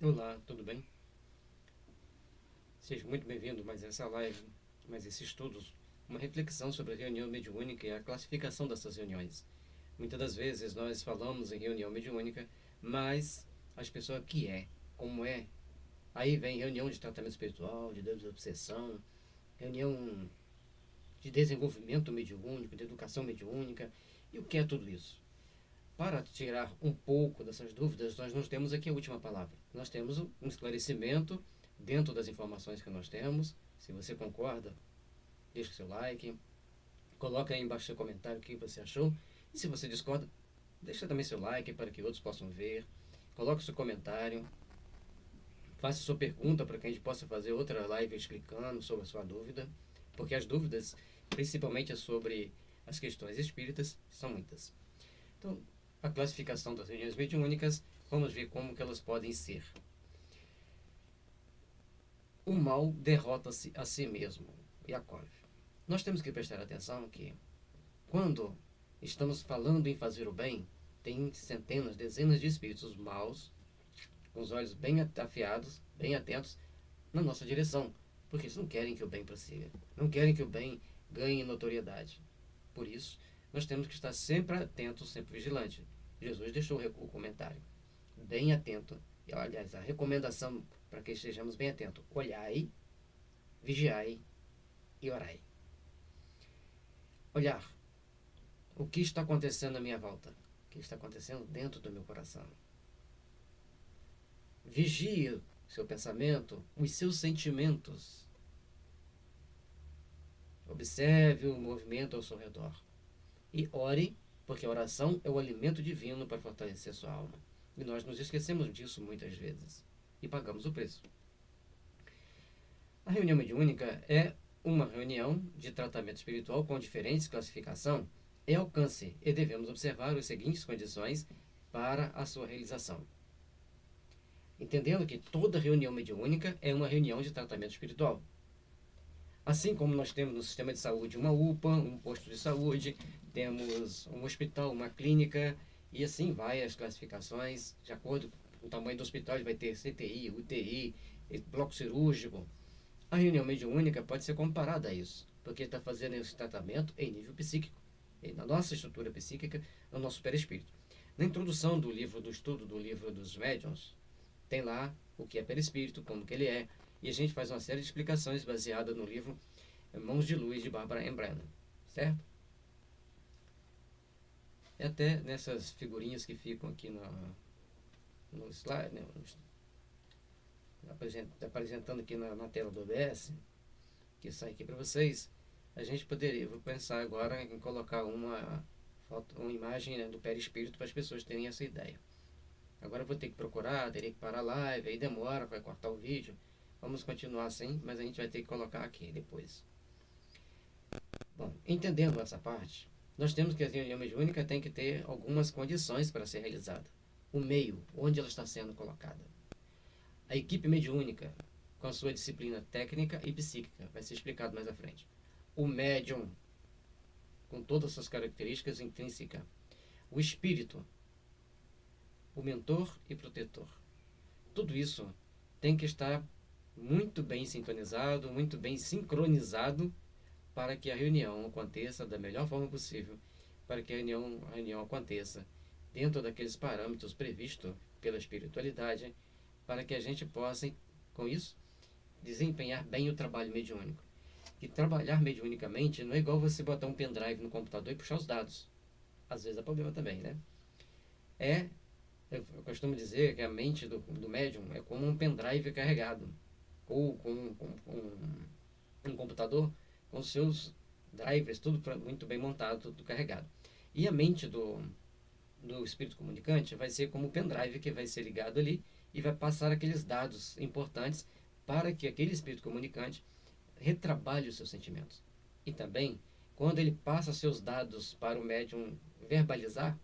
Olá, tudo bem? Seja muito bem-vindo a mais essa live, mais esse estudo, uma reflexão sobre a reunião mediúnica e a classificação dessas reuniões. Muitas das vezes nós falamos em reunião mediúnica, mas as pessoas, o que é? Como é? Aí vem reunião de tratamento espiritual, de desobsessão, reunião de desenvolvimento mediúnico, de educação mediúnica, e o que é tudo isso? Para tirar um pouco dessas dúvidas, nós não temos aqui a última palavra. Nós temos um esclarecimento dentro das informações que nós temos. Se você concorda, deixe seu like, coloque aí embaixo seu comentário o que você achou. E se você discorda, deixa também seu like para que outros possam ver. Coloque seu comentário, faça sua pergunta para que a gente possa fazer outra live explicando sobre a sua dúvida, porque as dúvidas, principalmente sobre as questões espíritas, são muitas. Então, a classificação das reuniões mediúnicas, vamos ver como que elas podem ser. O mal derrota-se a si mesmo. Yaakov. Nós temos que prestar atenção que, quando estamos falando em fazer o bem, tem centenas, dezenas de espíritos maus, com os olhos bem afiados, bem atentos, na nossa direção, porque eles não querem que o bem prossiga, não querem que o bem ganhe notoriedade. Por isso, nós temos que estar sempre atentos, sempre vigilantes. Jesus deixou o comentário. Bem atento. E, aliás, a recomendação para que estejamos bem atentos. Olhai, vigiai e orai. Olhar. O que está acontecendo à minha volta? O que está acontecendo dentro do meu coração? Vigie seu pensamento, os seus sentimentos. Observe o movimento ao seu redor. E ore, porque a oração é o alimento divino para fortalecer a sua alma. E nós nos esquecemos disso muitas vezes. E pagamos o preço. A reunião mediúnica é uma reunião de tratamento espiritual com diferentes classificação e alcance, e devemos observar as seguintes condições para a sua realização. Entendendo que toda reunião mediúnica é uma reunião de tratamento espiritual. Assim como nós temos no sistema de saúde uma UPA, um posto de saúde, temos um hospital, uma clínica, e assim vai as classificações, de acordo com o tamanho do hospital, ele vai ter CTI, UTI, bloco cirúrgico. A reunião mediúnica pode ser comparada a isso, porque está fazendo esse tratamento em nível psíquico, na nossa estrutura psíquica, no nosso perispírito. Na introdução do livro, do estudo do livro dos médiuns, tem lá o que é perispírito, como que ele é, e a gente faz uma série de explicações baseada no livro Mãos de Luz, de Barbara M. Brennan, certo? E até nessas figurinhas que ficam aqui no slide, né, apresentando aqui na tela do OBS, que sai aqui para vocês, a gente poderia, vou pensar agora em colocar uma imagem, né, do perispírito para as pessoas terem essa ideia. Agora eu vou ter que procurar, teria que parar a live, aí demora, vai cortar o vídeo. Vamos continuar assim, mas a gente vai ter que colocar aqui depois. Bom, entendendo essa parte, nós temos que a reunião mediúnica tem que ter algumas condições para ser realizada. O meio, onde ela está sendo colocada. A equipe mediúnica, com a sua disciplina técnica e psíquica, vai ser explicado mais à frente. O médium, com todas as suas características intrínsecas. O espírito, o mentor e protetor. Tudo isso tem que estar muito bem sintonizado, muito bem sincronizado para que a reunião aconteça da melhor forma possível, para que a reunião aconteça dentro daqueles parâmetros previstos pela espiritualidade, para que a gente possa, com isso, desempenhar bem o trabalho mediúnico. E trabalhar mediunicamente não é igual você botar um pendrive no computador e puxar os dados. Às vezes é problema também, né? Eu costumo dizer que a mente do médium é como um pendrive carregado, ou com um computador com seus drivers, tudo muito bem montado, tudo carregado. E a mente do espírito comunicante vai ser como o pendrive que vai ser ligado ali e vai passar aqueles dados importantes para que aquele espírito comunicante retrabalhe os seus sentimentos. E também, quando ele passa seus dados para o médium verbalizar,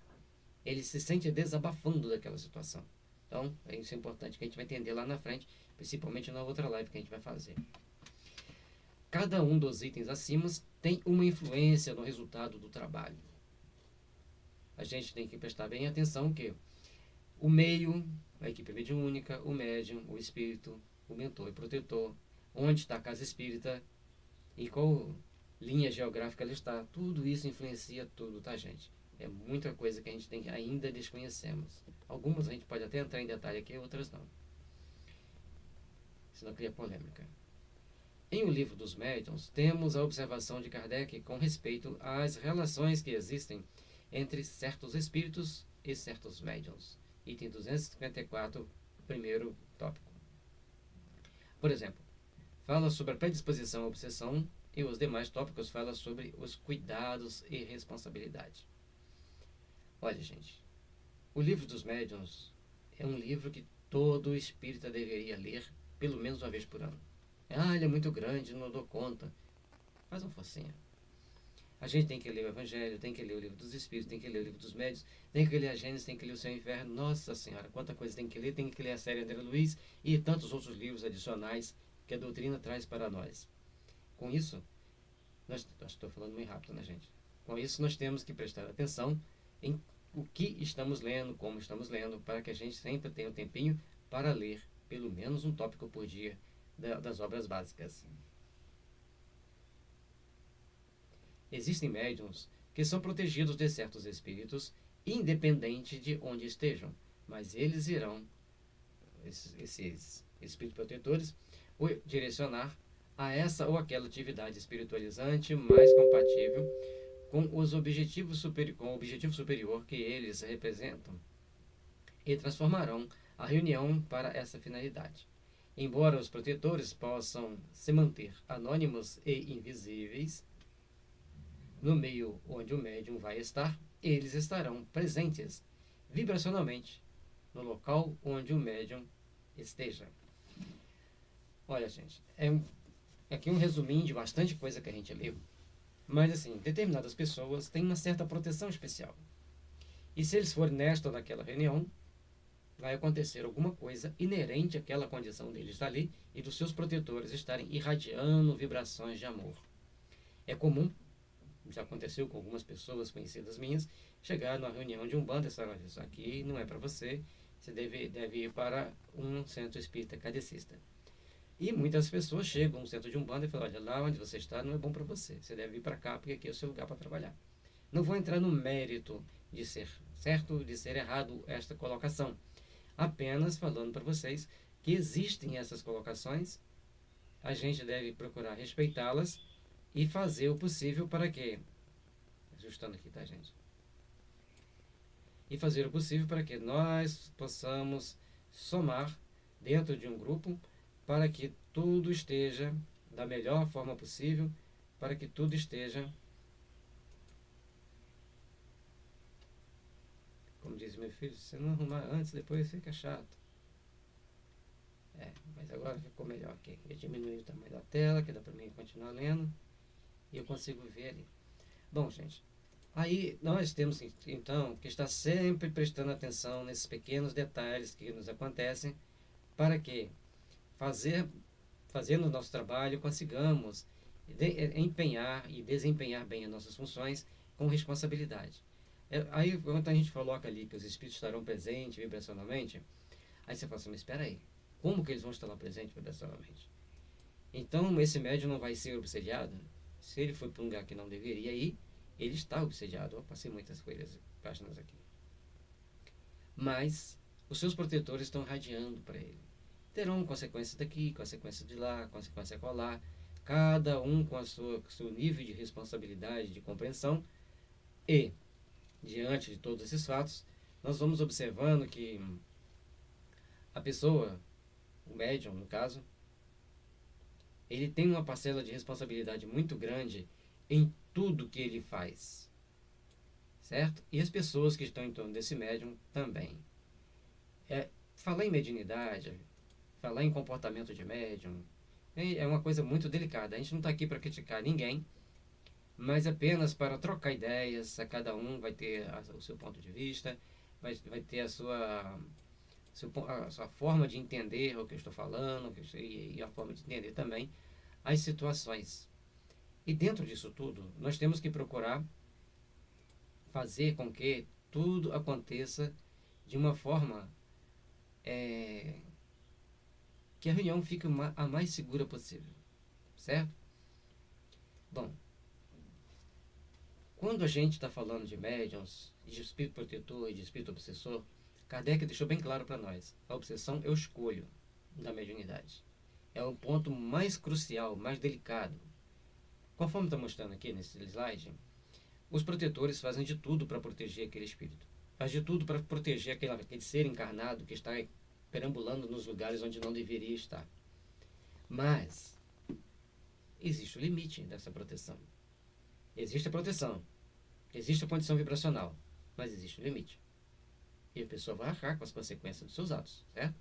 ele se sente desabafando daquela situação. Então, isso é importante que a gente vai entender lá na frente, principalmente na outra live que a gente vai fazer. Cada um dos itens acima tem uma influência no resultado do trabalho. A gente tem que prestar bem atenção que o meio, a equipe mediúnica, o médium, o espírito, o mentor e protetor, onde está a casa espírita, em qual linha geográfica ela está. Tudo isso influencia tudo, tá, gente? É muita coisa que a gente ainda desconhecemos. Algumas a gente pode até entrar em detalhe aqui, outras não. Senão cria polêmica. Em O Livro dos Médiuns, temos a observação de Kardec com respeito às relações que existem entre certos espíritos e certos médiuns. Item 254, primeiro tópico. Por exemplo, fala sobre a predisposição à obsessão e os demais tópicos falam sobre os cuidados e responsabilidade. Olha, gente, O Livro dos Médiuns é um livro que todo espírita deveria ler pelo menos uma vez por ano. Ele é muito grande, não dou conta. Faz uma forcinha. A gente tem que ler o Evangelho, tem que ler o Livro dos Espíritos, tem que ler o Livro dos Médiuns, tem que ler a Gênesis, tem que ler o Céu e o Inferno. Nossa Senhora, quanta coisa tem que ler a série André Luiz e tantos outros livros adicionais que a doutrina traz para nós. Com isso, estou falando meio rápido, né, gente? Com isso, nós temos que prestar atenção em o que estamos lendo, como estamos lendo, para que a gente sempre tenha um tempinho para ler pelo menos um tópico por dia das obras básicas. Existem médiuns que são protegidos de certos espíritos, independente de onde estejam, mas eles irão, esses espíritos protetores, o direcionar a essa ou aquela atividade espiritualizante mais compatível com o objetivo superior que eles representam e transformarão a reunião para essa finalidade. Embora os protetores possam se manter anônimos e invisíveis, no meio onde o médium vai estar, eles estarão presentes vibracionalmente no local onde o médium esteja. Olha, gente, aqui um resuminho de bastante coisa que a gente leu, mas assim, determinadas pessoas têm uma certa proteção especial. E se eles forem nesta ou naquela reunião, vai acontecer alguma coisa inerente àquela condição deles estar ali e dos seus protetores estarem irradiando vibrações de amor. É comum, já aconteceu com algumas pessoas conhecidas minhas, chegar numa reunião de Umbanda e falar: isso aqui não é para você, você deve ir para um centro espírita kardecista. E muitas pessoas chegam no centro de Umbanda e falam: olha, lá onde você está não é bom para você, você deve ir para cá porque aqui é o seu lugar para trabalhar. Não vou entrar no mérito de ser certo, de ser errado esta colocação, apenas falando para vocês que existem essas colocações, a gente deve procurar respeitá-las e fazer o possível para que, ajustando aqui, tá, gente? E fazer o possível para que nós possamos somar dentro de um grupo para que tudo esteja da melhor forma possível, para que tudo esteja, como diz meu filho, se não arrumar antes, depois fica chato. Mas agora ficou melhor aqui. Eu diminui o tamanho da tela, que dá para mim continuar lendo, e eu consigo ver ali. Bom, gente, aí nós temos então que estar sempre prestando atenção nesses pequenos detalhes que nos acontecem, para que, fazendo o nosso trabalho, consigamos empenhar e desempenhar bem as nossas funções com responsabilidade. Aí, quando a gente coloca ali que os espíritos estarão presentes vibracionalmente, aí você fala assim: mas espera aí, como que eles vão estar lá presentes vibracionalmente? Então, esse médium não vai ser obsediado? Se ele for para um lugar que não deveria ir, ele está obsediado. Eu passei muitas páginas aqui. Mas os seus protetores estão radiando para ele. Terão consequências daqui, consequências de lá, consequências acolá, cada um com seu nível de responsabilidade, de compreensão. E, diante de todos esses fatos, nós vamos observando que a pessoa, o médium no caso, ele tem uma parcela de responsabilidade muito grande em tudo que ele faz, certo? E as pessoas que estão em torno desse médium também. Falar em mediunidade, falar em comportamento de médium, é uma coisa muito delicada. A gente não está aqui para criticar ninguém, mas apenas para trocar ideias. Cada um vai ter o seu ponto de vista, vai ter a sua forma de entender o que eu estou falando, e a forma de entender também as situações. E dentro disso tudo, nós temos que procurar fazer com que tudo aconteça de uma forma que a reunião fique a mais segura possível, certo? Bom, quando a gente está falando de médiums, de espírito protetor e de espírito obsessor, Kardec deixou bem claro para nós: a obsessão é o escolho da mediunidade. É o ponto mais crucial, mais delicado. Conforme está mostrando aqui nesse slide, os protetores fazem de tudo para proteger aquele espírito. Faz de tudo para proteger aquele ser encarnado que está perambulando nos lugares onde não deveria estar. Mas existe o limite dessa proteção. Existe a proteção, existe a condição vibracional, mas existe o limite. E a pessoa vai arcar com as consequências dos seus atos, certo?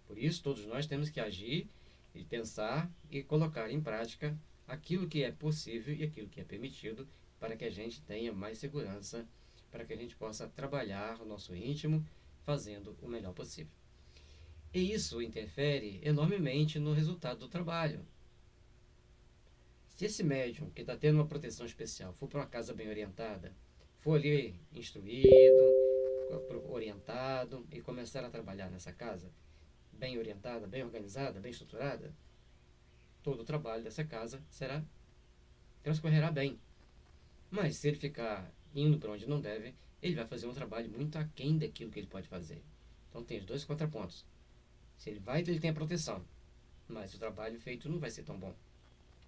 Por isso, todos nós temos que agir e pensar e colocar em prática aquilo que é possível e aquilo que é permitido, para que a gente tenha mais segurança, para que a gente possa trabalhar o nosso íntimo fazendo o melhor possível. E isso interfere enormemente no resultado do trabalho. Se esse médium que está tendo uma proteção especial for para uma casa bem orientada, for ali instruído, orientado e começar a trabalhar nessa casa bem orientada, bem organizada, bem estruturada, todo o trabalho dessa casa transcorrerá bem. Mas se ele ficar indo para onde não deve, ele vai fazer um trabalho muito aquém daquilo que ele pode fazer. Então tem os dois contrapontos. Se ele vai, ele tem a proteção, mas o trabalho feito não vai ser tão bom.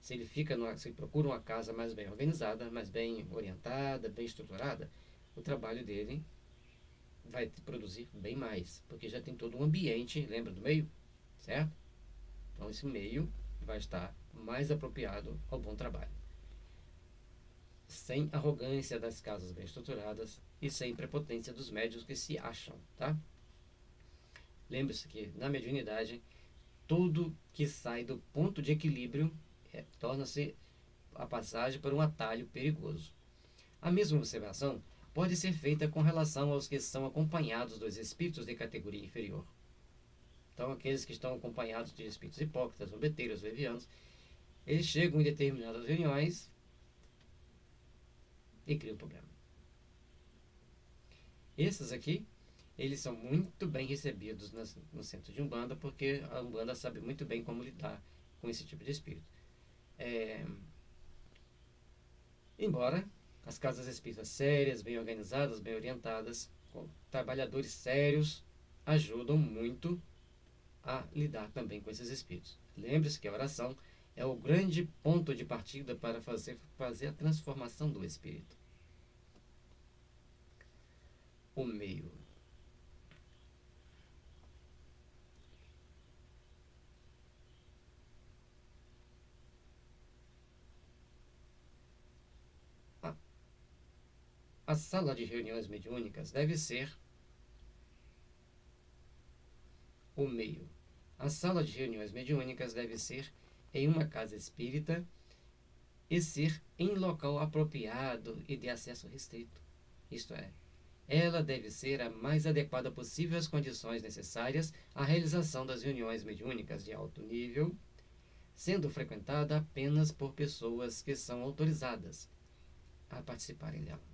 Se ele procura uma casa mais bem organizada, mais bem orientada, bem estruturada, o trabalho dele vai produzir bem mais, porque já tem todo um ambiente, lembra do meio? Certo? Então esse meio vai estar mais apropriado ao bom trabalho. Sem arrogância das casas bem estruturadas e sem prepotência dos médiuns que se acham, tá? Lembre-se que na mediunidade, tudo que sai do ponto de equilíbrio torna-se a passagem por um atalho perigoso. A mesma observação pode ser feita com relação aos que são acompanhados dos espíritos de categoria inferior. Então, aqueles que estão acompanhados de espíritos hipócritas, zombeteiros, levianos, eles chegam em determinadas reuniões e criam problema. Esses aqui, eles são muito bem recebidos no centro de Umbanda, porque a Umbanda sabe muito bem como lidar com esse tipo de espírito. Embora as casas espíritas sérias, bem organizadas, bem orientadas, com trabalhadores sérios, ajudam muito a lidar também com esses espíritos. Lembre-se que a oração é o grande ponto de partida para fazer a transformação do espírito. O meio. A sala de reuniões mediúnicas deve ser o meio. A sala de reuniões mediúnicas deve ser em uma casa espírita e ser em local apropriado e de acesso restrito. Isto é, ela deve ser a mais adequada possível às condições necessárias à realização das reuniões mediúnicas de alto nível, sendo frequentada apenas por pessoas que são autorizadas a participarem dela.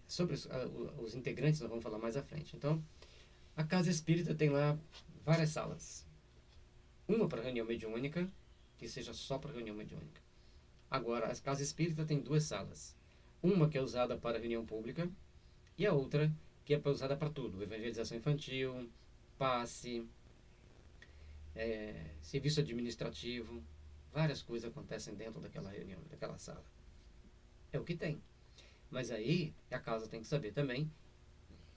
Sobre os integrantes nós vamos falar mais à frente. Então, a casa espírita tem lá várias salas. Uma para reunião mediúnica, que seja só para reunião mediúnica. Agora, a casa espírita tem duas salas. Uma que é usada para reunião pública e a outra que é usada para tudo. Evangelização infantil, passe, serviço administrativo. Várias coisas acontecem dentro daquela reunião, daquela sala. É o que tem. Mas aí a casa tem que saber também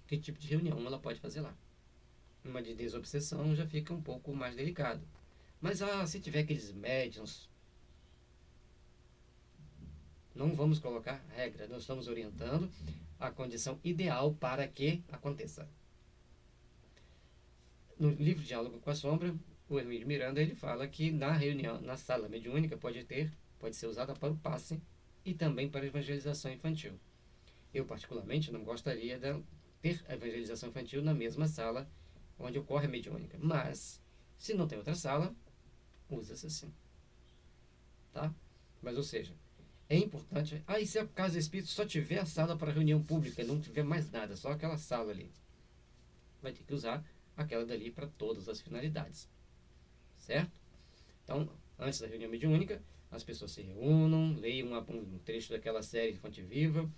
que tipo de reunião ela pode fazer lá. Uma de desobsessão já fica um pouco mais delicado. Mas se tiver aqueles médiums, não vamos colocar regra, nós estamos orientando a condição ideal para que aconteça. No livro Diálogo com a Sombra, o Hermínio Miranda ele fala que na reunião, na sala mediúnica pode ser usada para o passe e também para a evangelização infantil. Eu, particularmente, não gostaria de ter a evangelização infantil na mesma sala onde ocorre a mediúnica. Mas, se não tem outra sala, usa-se assim. Tá? Mas, ou seja, é importante... e se a casa espírita só tiver a sala para reunião pública e não tiver mais nada, só aquela sala ali? vai ter que usar aquela dali para todas as finalidades, certo? Então, antes da reunião mediúnica, as pessoas se reúnam, leiam um trecho daquela série de Fonte Viva,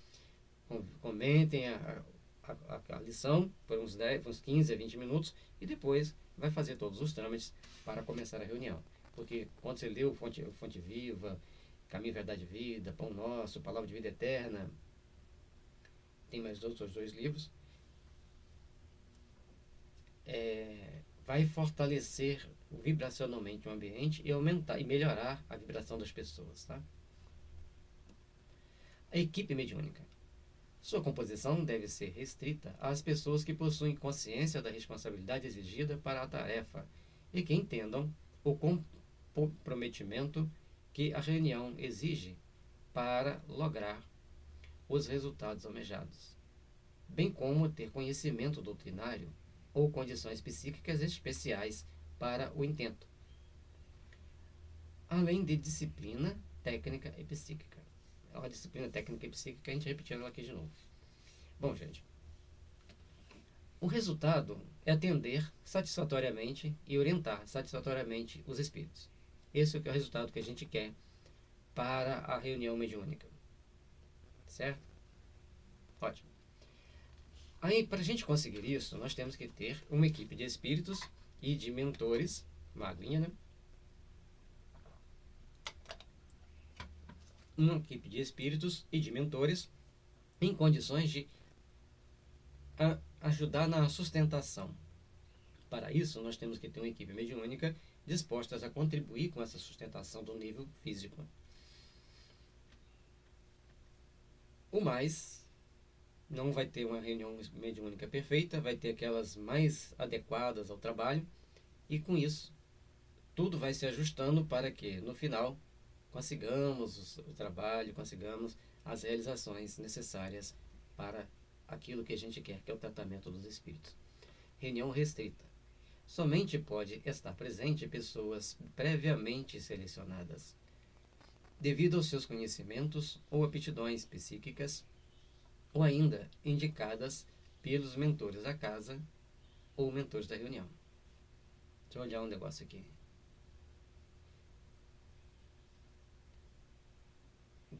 comentem a lição por uns 15 a 20 minutos e depois vai fazer todos os trâmites para começar a reunião. Porque quando você leu Fonte Viva, Caminho, Verdade e Vida, Pão Nosso, Palavra de Vida Eterna, tem mais outros dois livros, vai fortalecer vibracionalmente o ambiente e aumentar e melhorar a vibração das pessoas, tá? A equipe mediúnica. Sua composição deve ser restrita às pessoas que possuem consciência da responsabilidade exigida para a tarefa e que entendam o comprometimento que a reunião exige para lograr os resultados almejados, bem como ter conhecimento doutrinário ou condições psíquicas especiais para o intento, além de disciplina técnica e psíquica. A disciplina técnica e psíquica, a gente repetindo ela aqui de novo. Bom, gente, o resultado é atender satisfatoriamente e orientar satisfatoriamente os espíritos. Esse é o resultado que a gente quer para a reunião mediúnica. Certo? Ótimo. Aí, para a gente conseguir isso, nós temos que ter uma equipe de espíritos e de mentores, uma aguinha, né? Uma equipe de espíritos e de mentores em condições de ajudar na sustentação. Para isso, nós temos que ter uma equipe mediúnica dispostas a contribuir com essa sustentação do nível físico. O mais, não vai ter uma reunião mediúnica perfeita, vai ter aquelas mais adequadas ao trabalho, e com isso, tudo vai se ajustando para que, no final, consigamos o trabalho, consigamos as realizações necessárias para aquilo que a gente quer, que é o tratamento dos espíritos. Reunião restrita. Somente pode estar presente pessoas previamente selecionadas, devido aos seus conhecimentos ou aptidões psíquicas, ou ainda indicadas pelos mentores da casa ou mentores da reunião. Deixa eu olhar um negócio aqui.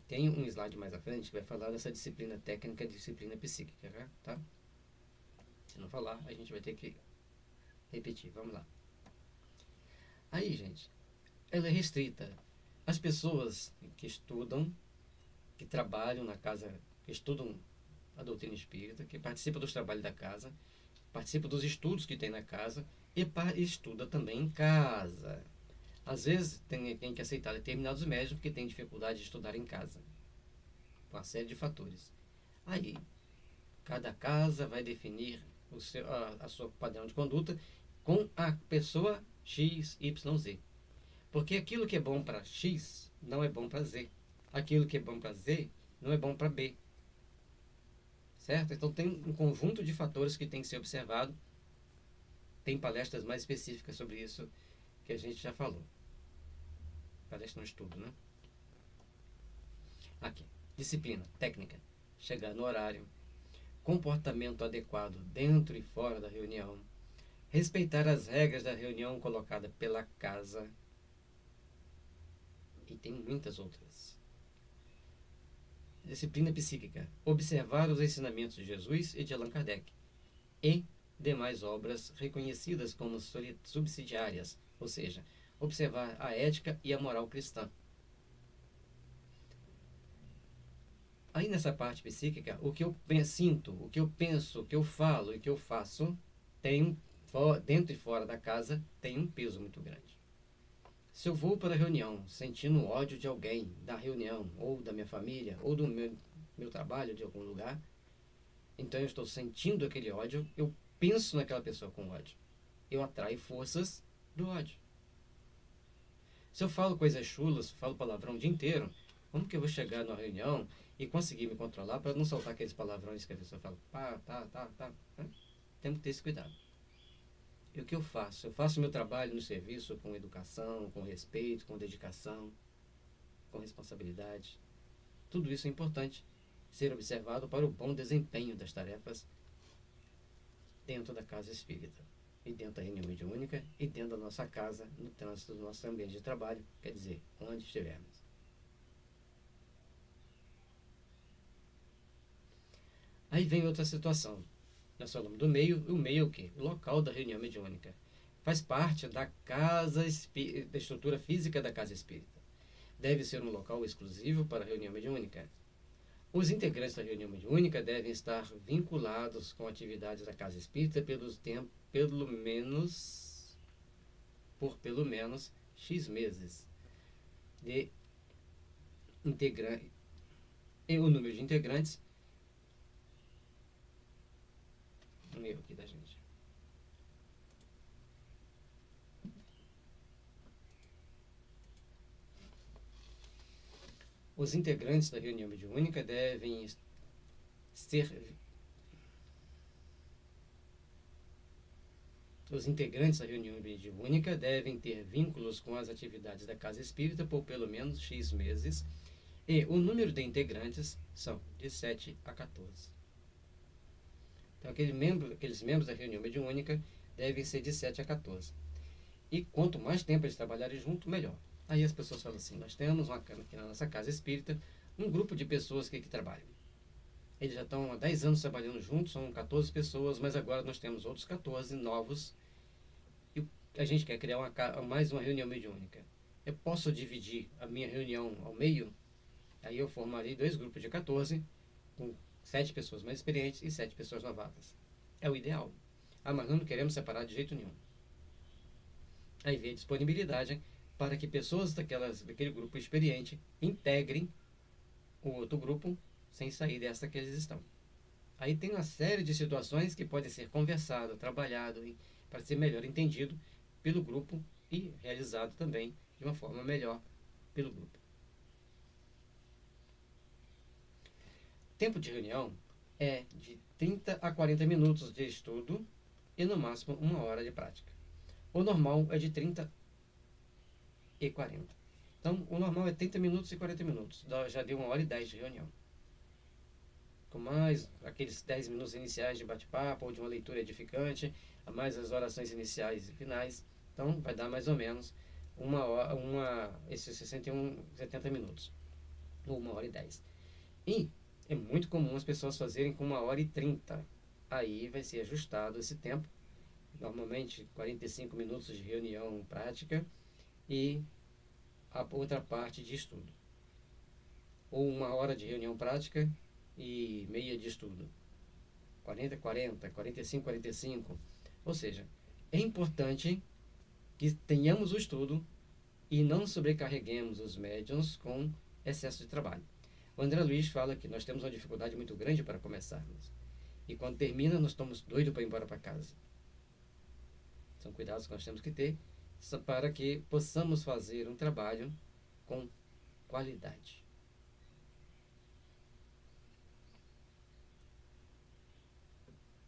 Tem um slide mais à frente que vai falar dessa disciplina técnica e disciplina psíquica, tá? Se não falar, a gente vai ter que repetir. Vamos lá. Aí, gente, ela é restrita. As pessoas que estudam, que trabalham na casa, que estudam a doutrina espírita, que participam dos trabalhos da casa, participam dos estudos que tem na casa e estuda também em casa. Às vezes tem que aceitar determinados médios porque tem dificuldade de estudar em casa, por uma série de fatores. Aí, cada casa vai definir a sua padrão de conduta com a pessoa X, Y, Z. Porque aquilo que é bom para X não é bom para Z. Aquilo que é bom para Z não é bom para B. Certo? Então tem um conjunto de fatores que tem que ser observado. Tem palestras mais específicas sobre isso que a gente já falou. Palestra no estudo, né? Aqui. Disciplina, técnica. Chegar no horário. Comportamento adequado dentro e fora da reunião. Respeitar as regras da reunião colocada pela casa. E tem muitas outras. Disciplina psíquica. Observar os ensinamentos de Jesus e de Allan Kardec. E demais obras reconhecidas como subsidiárias, ou seja, observar a ética e a moral cristã. Aí nessa parte psíquica, o que eu sinto, o que eu penso, o que eu falo e o que eu faço, dentro e fora da casa, tem um peso muito grande. Se eu vou para a reunião sentindo ódio de alguém da reunião, ou da minha família, ou do meu trabalho, de algum lugar, então eu estou sentindo aquele ódio, eu penso naquela pessoa com ódio. Eu atraio forças do ódio. Se eu falo coisas chulas, falo palavrão o dia inteiro, como que eu vou chegar numa reunião e conseguir me controlar para não soltar aqueles palavrões que a pessoa fala, pá, tá. Né? Temos que ter esse cuidado. E o que eu faço? Eu faço meu trabalho no serviço com educação, com respeito, com dedicação, com responsabilidade. Tudo isso é importante ser observado para o bom desempenho das tarefas dentro da casa espírita, e dentro da reunião mediúnica, e dentro da nossa casa, no trânsito do nosso ambiente de trabalho, quer dizer, onde estivermos. Aí vem outra situação. Nós falamos do meio. O meio é o quê? O local da reunião mediúnica. Faz parte da da estrutura física da casa espírita. Deve ser um local exclusivo para a reunião mediúnica. Os integrantes da reunião mediúnica devem estar vinculados com atividades da casa espírita por pelo menos X meses. E o número de integrantes. Um erro aqui da gente. Os integrantes da reunião mediúnica devem ser. Os integrantes da reunião mediúnica devem ter vínculos com as atividades da casa espírita por pelo menos X meses, e o número de integrantes são de 7 a 14. Então, aqueles membros da reunião mediúnica devem ser de 7 a 14. E quanto mais tempo eles trabalharem junto, melhor. Aí as pessoas falam assim: nós temos aqui na nossa casa espírita um grupo de pessoas que trabalham. Eles já estão há 10 anos trabalhando juntos, são 14 pessoas, mas agora nós temos outros 14 novos e a gente quer criar mais uma reunião mediúnica. Eu posso dividir a minha reunião ao meio? Aí eu formarei 2 grupos de 14, com 7 pessoas mais experientes e 7 pessoas novatas. É o ideal. Ah, mas não queremos separar de jeito nenhum. Aí vem a disponibilidade para que pessoas daquele grupo experiente integrem o outro grupo sem sair dessa que eles estão. Aí tem uma série de situações que pode ser conversado, trabalhado para ser melhor entendido pelo grupo e realizado também de uma forma melhor pelo grupo. Tempo de reunião é de 30 a 40 minutos de estudo e no máximo 1 hora de prática. O normal é de 30 e 40. Então, o normal é 30 minutos e 40 minutos. Já deu 1 hora e 10 de reunião. Com mais aqueles 10 minutos iniciais de bate-papo ou de uma leitura edificante, a mais as orações iniciais e finais. Então, vai dar mais ou menos esses 70 minutos. Ou 1 hora e 10. E é muito comum as pessoas fazerem com 1 hora e 30. Aí vai ser ajustado esse tempo. Normalmente 45 minutos de reunião prática e a outra parte de estudo. Ou 1 hora de reunião prática e meia de estudo. 40, 40, 45, 45. Ou seja, é importante que tenhamos o estudo e não sobrecarreguemos os médiuns com excesso de trabalho. O André Luiz fala que nós temos uma dificuldade muito grande para começarmos. E quando termina, nós estamos doidos para ir embora para casa. São cuidados que nós temos que ter para que possamos fazer um trabalho com qualidade.